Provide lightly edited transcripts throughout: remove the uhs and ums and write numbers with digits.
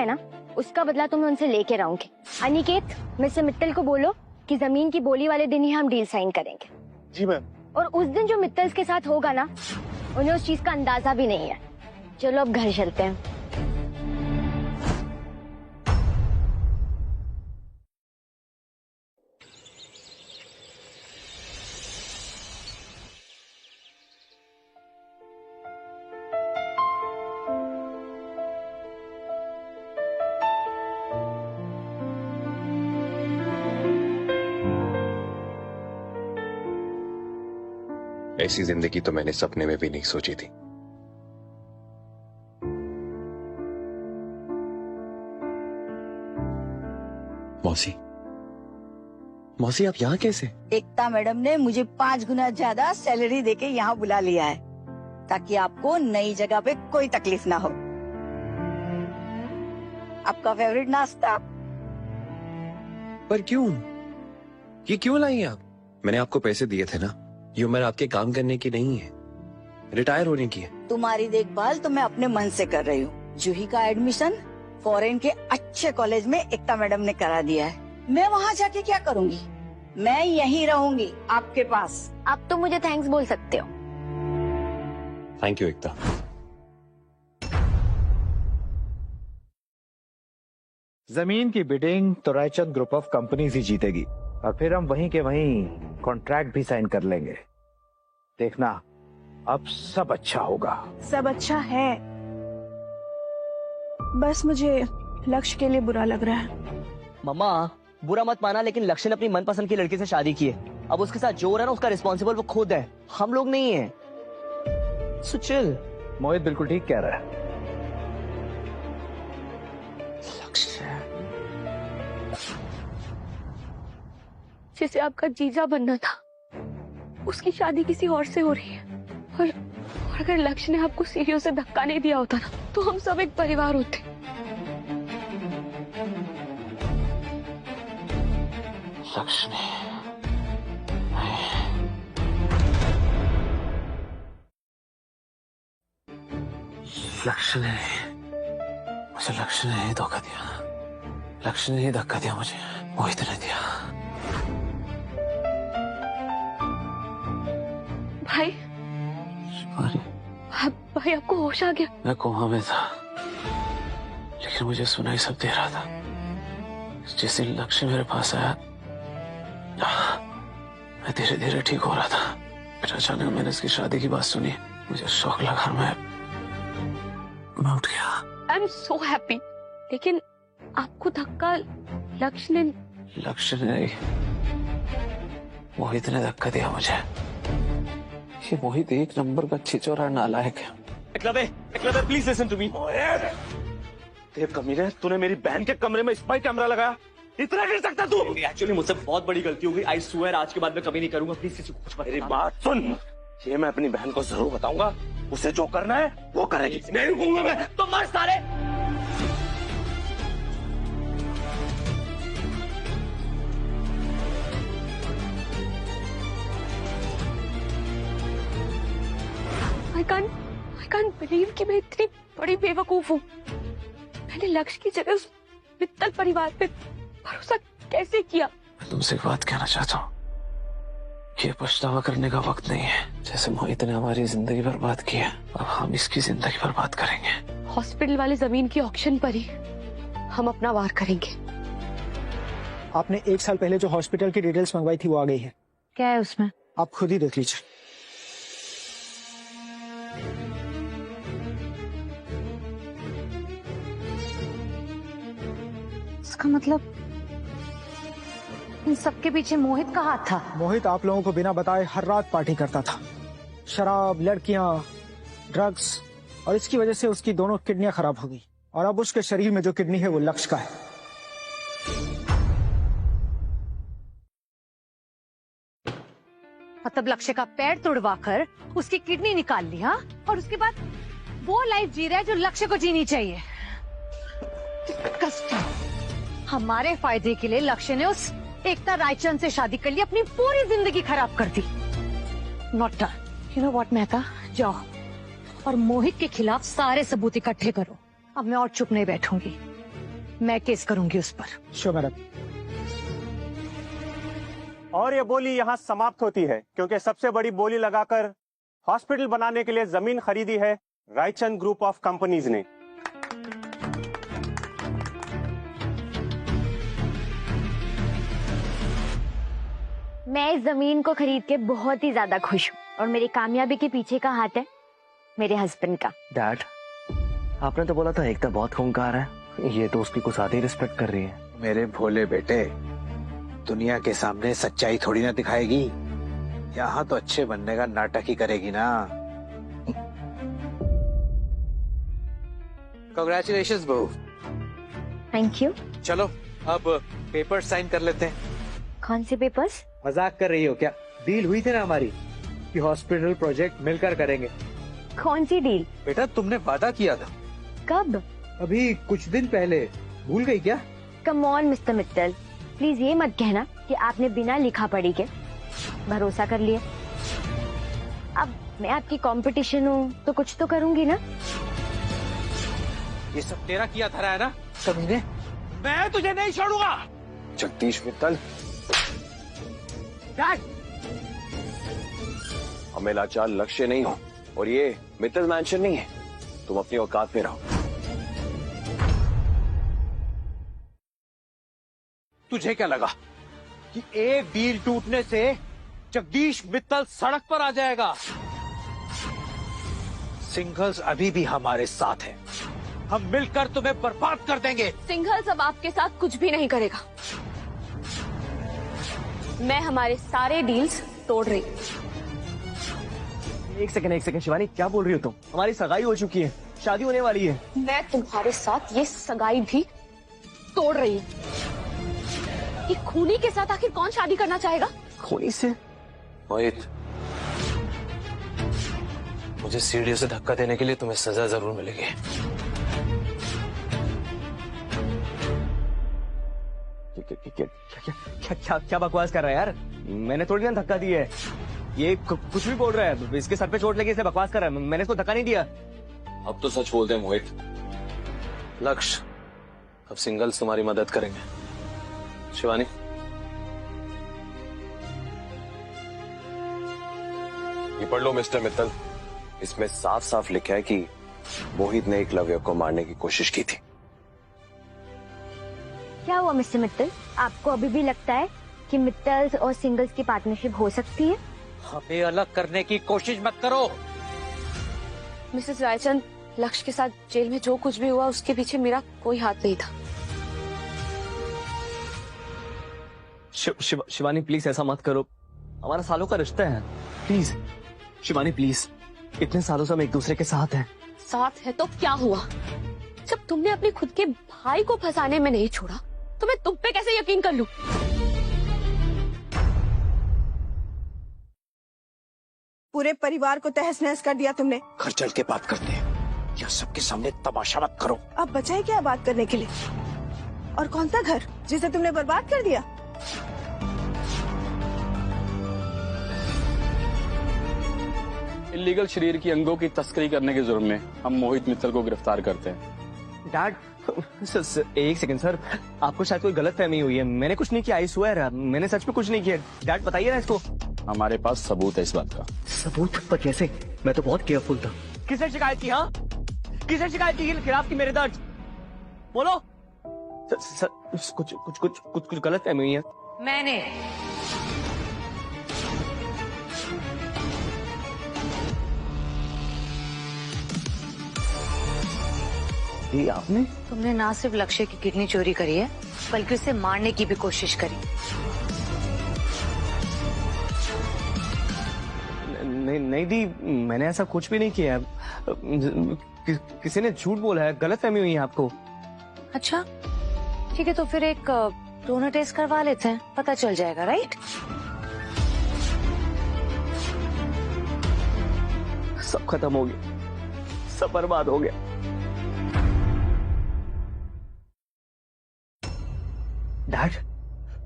है ना, उसका बदला तो मैं उनसे लेके रहूंगी। अनिकेत, मिस्टर मित्तल को बोलो कि जमीन की बोली वाले दिन ही हम डील साइन करेंगे। जी मैम। और उस दिन जो मित्तल के साथ होगा ना, उन्हें उस चीज का अंदाजा भी नहीं है। चलो अब घर चलते हैं। ऐसी जिंदगी तो मैंने सपने में भी नहीं सोची थी। मौसी, मौसी आप यहाँ कैसे? एकता मैडम ने मुझे 5 गुना ज्यादा सैलरी देके यहाँ बुला लिया है, ताकि आपको नई जगह पे कोई तकलीफ ना हो। आपका फेवरेट नाश्ता। पर क्यों? ये क्यों लाई आप? मैंने आपको पैसे दिए थे ना, ये उम्र आपके काम करने की नहीं है, रिटायर होने की है। तुम्हारी देखभाल तो मैं अपने मन से कर रही हूँ। जूही का एडमिशन फॉरेन के अच्छे कॉलेज में एकता मैडम ने करा दिया है। मैं वहाँ जाके क्या करूँगी? मैं यहीं रहूंगी आपके पास। आप तो मुझे थैंक्स बोल सकते हो। थैंक यू एकता। जमीन की बिडिंग तो रायचंद ग्रुप ऑफ कंपनीज ही जीतेगी, और फिर हम वहीं के वहीं कॉन्ट्रैक्ट भी साइन कर लेंगे। देखना, अब सब अच्छा होगा। सब अच्छा है, बस मुझे लक्ष्य के लिए बुरा लग रहा है। मम्मा, बुरा मत माना, लेकिन लक्ष्य ने अपनी मनपसंद की लड़की से शादी की है। अब उसके साथ जो हो रहा है ना, उसका रिस्पॉन्सिबल वो खुद है, हम लोग नहीं है। So chill। मोहित बिल्कुल ठीक कह रहा है। जिसे आपका जीजा बनना था, उसकी शादी किसी और से हो रही है। और अगर लक्ष्य ने आपको सीढ़ियों से धक्का नहीं दिया होता ना, तो हम सब एक परिवार होते। लक्ष्य ने मुझे धोखा दिया। लक्ष्य ने ही धक्का दिया मुझे, मोहित ने दिया। भाई, भाई आपको होश आ गया? मैं कोमा में था, लेकिन मुझे सुनाई सब दे रहा था। जिस दिन लक्ष्य मेरे पास आया, मैं धीरे धीरे ठीक हो रहा था। फिर अचानक मैंने इसकी शादी की बात सुनी, मुझे शौक लगा, मैं उठ गया। I am so happy. लेकिन आपको धक्का लक्ष्य ने नहीं, मोहित ने धक्का दिया मुझे। ये मोहित एक नंबर का छिचोरा नालायक है। Eklavya, please listen to me. तेरे कमीने, तूने मेरी बहन के कमरे में स्पाई कैमरा लगाया, इतना कर सकता तू? एक्चुअली मुझसे बहुत बड़ी गलती हो गई। आई स्वेयर आज के बाद मैं कभी नहीं करूंगा। प्लीज किसी को कुछ मत मेरी बताना। बात सुन, ये मैं अपनी बहन को जरूर बताऊंगा। उसे जो करना है वो करेगी, नहीं रुकूंगा मैं। तो मर सारे। I can't believe कि मैं इतनी बड़ी बेवकूफ हूँ। मैंने लक्ष्य की जगह उस मित्तल परिवार पे भरोसा कैसे किया? मैं तुमसे एक बात कहना चाहता हूँ, ये पछतावा करने का वक्त नहीं है। जैसे मोहित ने हमारी जिंदगी बर्बाद की है, अब हम इसकी जिंदगी बर्बाद करेंगे। हॉस्पिटल वाले जमीन की ऑक्शन पर ही हम अपना वार करेंगे। आपने 1 साल पहले जो हॉस्पिटल की डिटेल्स मंगवाई थी वो आ गई है। क्या है उसमें? आप खुद ही देख लीजिए। इसका मतलब इन सबके पीछे मोहित का हाथ था। मोहित आप लोगों को बिना बताए हर रात पार्टी करता था। शराब, लड़कियां, ड्रग्स, और इसकी वजह से उसकी दोनों किडनियां खराब हो गई। और अब उसके शरीर में जो किडनी है वो लक्ष्य का है। मतलब लक्ष्य का पैर तोड़वाकर उसकी किडनी निकाल लिया, और उसके बाद वो लाइफ जी रहा है जो लक्ष्य को जीनी चाहिए। हमारे फायदे के लिए लक्ष्य ने उस एकता रायचंद से शादी कर ली, अपनी पूरी जिंदगी खराब कर दी। Not done. You know what Mehta, जाओ और मोहित के खिलाफ सारे सबूत इकट्ठे करो। अब मैं और चुप नहीं बैठूंगी। मैं केस करूंगी उस पर। Show madam. और ये बोली यहाँ समाप्त होती है, क्योंकि सबसे बड़ी बोली लगाकर हॉस्पिटल बनाने के लिए जमीन खरीदी है रायचंद ग्रुप ऑफ कंपनीज ने। मैं इस जमीन को खरीद के बहुत ही ज्यादा खुश हूँ और मेरी कामयाबी के पीछे का हाथ है मेरे हस्बैंड का। डैड, आपने तो बोला था एकता बहुत खूंखार है, ये तो उसकी कुछ ज्यादा ही रिस्पेक्ट कर रही है। मेरे भोले बेटे, दुनिया के सामने सच्चाई थोड़ी ना दिखाएगी, यहाँ तो अच्छे बनने का नाटक ही करेगी ना। कांग्रेचुलेशंस बहू। Thank you. चलो अब पेपर साइन कर लेते हैं। कौन से पेपर्स? मजाक कर रही हो क्या? डील हुई थी ना हमारी कि हॉस्पिटल प्रोजेक्ट मिलकर करेंगे। कौन सी डील? बेटा तुमने वादा किया था। कब? अभी कुछ दिन पहले, भूल गई क्या? Come on mister Mittal, please ये मत कहना कि आपने बिना लिखा पढ़ी के भरोसा कर लिया। अब मैं आपकी कंपटीशन हूँ तो कुछ तो करूंगी ना। ये सब तेरा किया धरा है ना कमीने? मैं तुझे नहीं छोड़ूंगा। जगदीश मित्तल, हमें लाचार लक्ष्य नहीं हो और ये मित्तल मैंशन नहीं है, तुम अपनी औकात में रहो। तुझे क्या लगा कि एक डील टूटने से जगदीश मित्तल सड़क पर आ जाएगा? सिंघल्स अभी भी हमारे साथ है, हम मिलकर तुम्हें बर्बाद कर देंगे। सिंघल्स अब आपके साथ कुछ भी नहीं करेगा। मैं हमारे सारे डील्स तोड़ रही। एक सेकंड शिवानी, क्या बोल रही हो तुम? हमारी सगाई हो चुकी है, शादी होने वाली है। मैं तुम्हारे साथ ये सगाई भी तोड़ रही हूँ। ये खूनी के साथ आखिर कौन शादी करना चाहेगा? खूनी से? मोहित, मुझे सीढ़ियों से धक्का देने के लिए तुम्हें सजा जरूर मिलेगी। क्या बकवास कर रहा है यार? मैंने थोड़ी ना धक्का दिया है, ये कुछ भी बोल रहा है। इसके सर पे चोट लगी, इसे बकवास कर रहा है। मैंने इसको धक्का नहीं दिया। अब तो सच बोलते हैं मोहित। लक्ष्य, अब सिंगल्स तुम्हारी मदद करेंगे। शिवानी, ये पढ़ लो मिस्टर मित्तल, इसमें साफ साफ लिखा है कि मोहित ने एकलव्य को मारने की कोशिश की थी। क्या हुआ मिस्टर मित्तल, आपको अभी भी लगता है कि मित्तल्स और सिंगल्स की पार्टनरशिप हो सकती है? हमें अलग करने की कोशिश मत करो। मिसेस रायचंद, लक्ष्य के साथ जेल में जो कुछ भी हुआ उसके पीछे मेरा कोई हाथ नहीं था। शिवानी प्लीज ऐसा मत करो, हमारा सालों का रिश्ता है। प्लीज शिवानी प्लीज, इतने सालों से हम एक दूसरे के साथ हैं। साथ है तो क्या हुआ? जब तुमने अपने खुद के भाई को फंसाने में नहीं छोड़ा तो मैं तुम पे कैसे यकीन कर लूं? पूरे परिवार को तहस नहस कर दिया तुमने। घर चल के बात करते हैं, या सबके सामने तमाशा मत करो। अब बचा है क्या बात करने के लिए? और कौन सा घर जिसे तुमने बर्बाद कर दिया? इल्लीगल शरीर की अंगों की तस्करी करने के जुर्म में हम मोहित मित्तल को गिरफ्तार करते हैं। डैड, एक सेकंड सर, आपको शायद कोई गलत फहमी हुई है। मैंने कुछ नहीं किया, आई स्वेयर, मैंने सच में कुछ नहीं किया। डैड बताइए ना इसको। हमारे पास सबूत है इस बात का। सबूत? पर कैसे? मैं तो बहुत केयरफुल था। किसने शिकायत की? हाँ, किसने शिकायत की? खिलाफ की मेरे दर्द? बोलो सर, कुछ गलत फहमी हुई है। मैंने। ये आपने? तुमने ना सिर्फ लक्ष्य की किडनी चोरी करी है, बल्कि उसे मारने की भी कोशिश करी। नहीं दी, मैंने ऐसा कुछ भी नहीं किया। किसी ने झूठ बोला है, गलत फहमी हुई है आपको। अच्छा ठीक है, तो फिर एक दोनों टेस्ट करवा लेते हैं, पता चल जाएगा। राइट? सब खत्म हो गया, सब बर्बाद हो गया। डैड,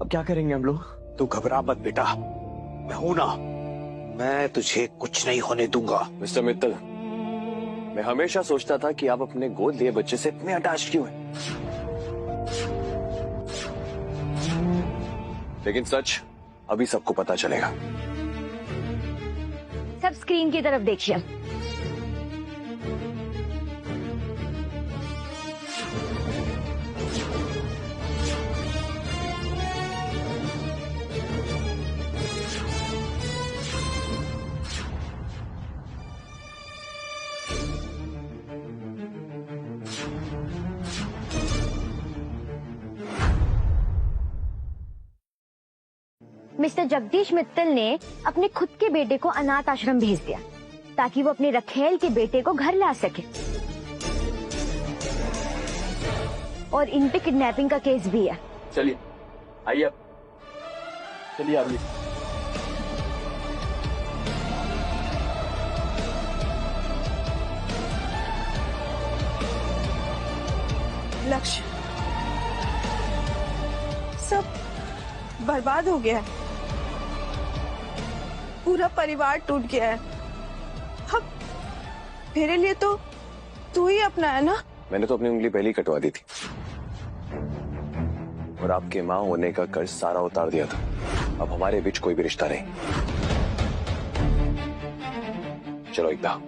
अब क्या करेंगे हम लोग? तू घबरा मत बेटा, मैं हूं ना, मैं तुझे कुछ नहीं होने दूंगा। मिस्टर मित्तल, मैं हमेशा सोचता था कि आप अपने गोद लिए बच्चे से इतने अटैच क्यों हैं? लेकिन सच अभी सबको पता चलेगा। सब स्क्रीन की तरफ देखिए। मिस्टर जगदीश मित्तल ने अपने खुद के बेटे को अनाथ आश्रम भेज दिया ताकि वो अपने रखेल के बेटे को घर ला सके। और इन पे किडनैपिंग का केस भी है। चलिए आइए आप, चलिए आप। लक्ष्य सब बर्बाद हो गया है, पूरा परिवार टूट गया है। अब मेरे लिए तो तू ही अपना है ना। मैंने तो अपनी उंगली पहले ही कटवा दी थी और आपके माँ होने का कर्ज सारा उतार दिया था। अब हमारे बीच कोई भी रिश्ता नहीं। चलो एकता।